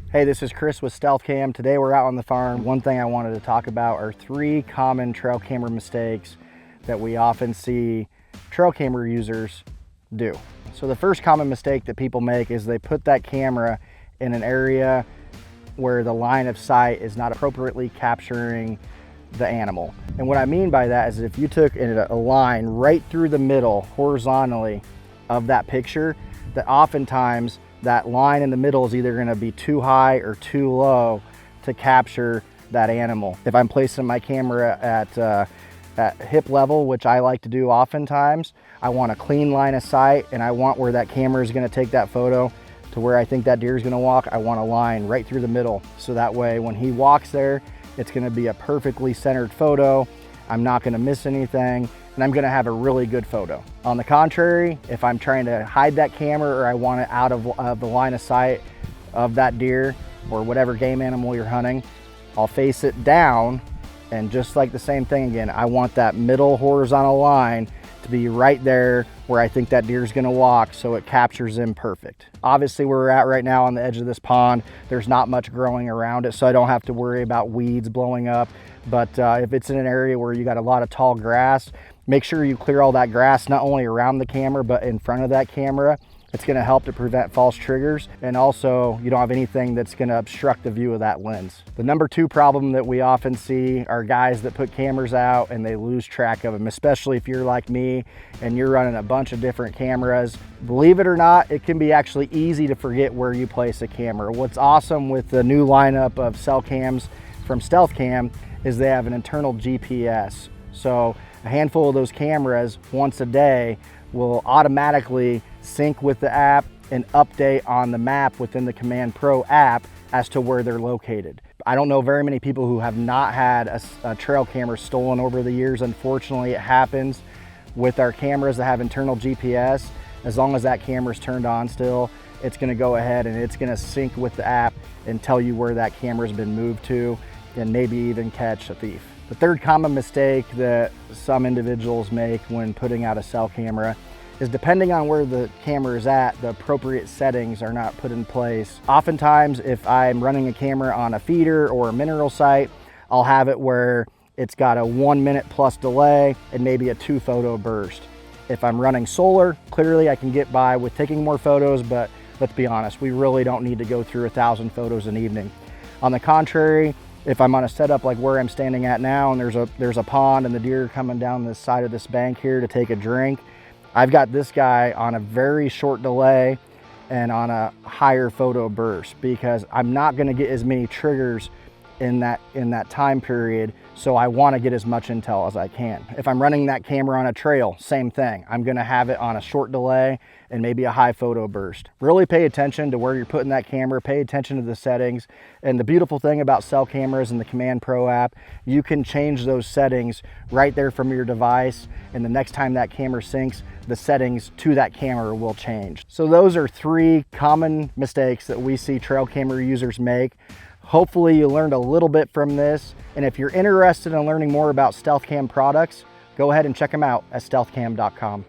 Hey, this is Chris with StealthCam. Today we're out on the farm. One thing I wanted to talk about are 3 common trail camera mistakes that we often see trail camera users do. So the first common mistake that people make is they put that camera in an area where the line of sight is not appropriately capturing the animal. And what I mean by that is if you took a line right through the middle horizontally of that picture, that oftentimes that line in the middle is either going to be too high or too low to capture that animal. If I'm placing my camera at hip level, which I like to do oftentimes, I want a clean line of sight, and I want where that camera is going to take that photo to where I think that deer is going to walk. I want a line right through the middle, so that way when he walks there, it's going to be a perfectly centered photo. I'm not going to miss anything, and I'm going to have a really good photo. On the contrary, if I'm trying to hide that camera or I want it out of the line of sight of that deer or whatever game animal you're hunting, I'll face it down, and just like the same thing again, I want that middle horizontal line to be right there where I think that deer is going to walk, so it captures him perfect. Obviously, where we're at right now on the edge of this pond, there's not much growing around it, so I don't have to worry about weeds blowing up. But if it's in an area where you got a lot of tall grass, make sure you clear all that grass, not only around the camera, but in front of that camera. It's going to help to prevent false triggers, and also you don't have anything that's going to obstruct the view of that lens. The number 2 problem that we often see are guys that put cameras out and they lose track of them, especially if you're like me and you're running a bunch of different cameras. Believe it or not, it can be actually easy to forget where you place a camera. What's awesome with the new lineup of cell cams from StealthCam is they have an internal GPS. So a handful of those cameras once a day will automatically sync with the app and update on the map within the Command Pro app as to where they're located. I don't know very many people who have not had a trail camera stolen over the years. Unfortunately, it happens with our cameras that have internal GPS. As long as that camera is turned on still, it's going to go ahead and it's going to sync with the app and tell you where that camera's been moved to, and maybe even catch a thief. The third common mistake that some individuals make when putting out a cell camera is depending on where the camera is at, the appropriate settings are not put in place. Oftentimes, if I'm running a camera on a feeder or a mineral site, I'll have it where it's got a 1 minute plus delay and maybe a 2 photo burst. If I'm running solar, clearly I can get by with taking more photos, but let's be honest, we really don't need to go through 1,000 photos an evening. On the contrary, if I'm on a setup like where I'm standing at now and there's a pond and the deer are coming down the side of this bank here to take a drink, I've got this guy on a very short delay and on a higher photo burst, because I'm not going to get as many triggers in that time period, so I want to get as much intel as I can. If I'm running that camera on a trail, same thing. I'm going to have it on a short delay and maybe a high photo burst. Really pay attention to where you're putting that camera, pay attention to the settings. And the beautiful thing about cell cameras and the Command Pro app, you can change those settings right there from your device, and the next time that camera syncs, the settings to that camera will change. So those are 3 common mistakes that we see trail camera users make. Hopefully you learned a little bit from this, and if you're interested in learning more about StealthCam products, go ahead and check them out at stealthcam.com.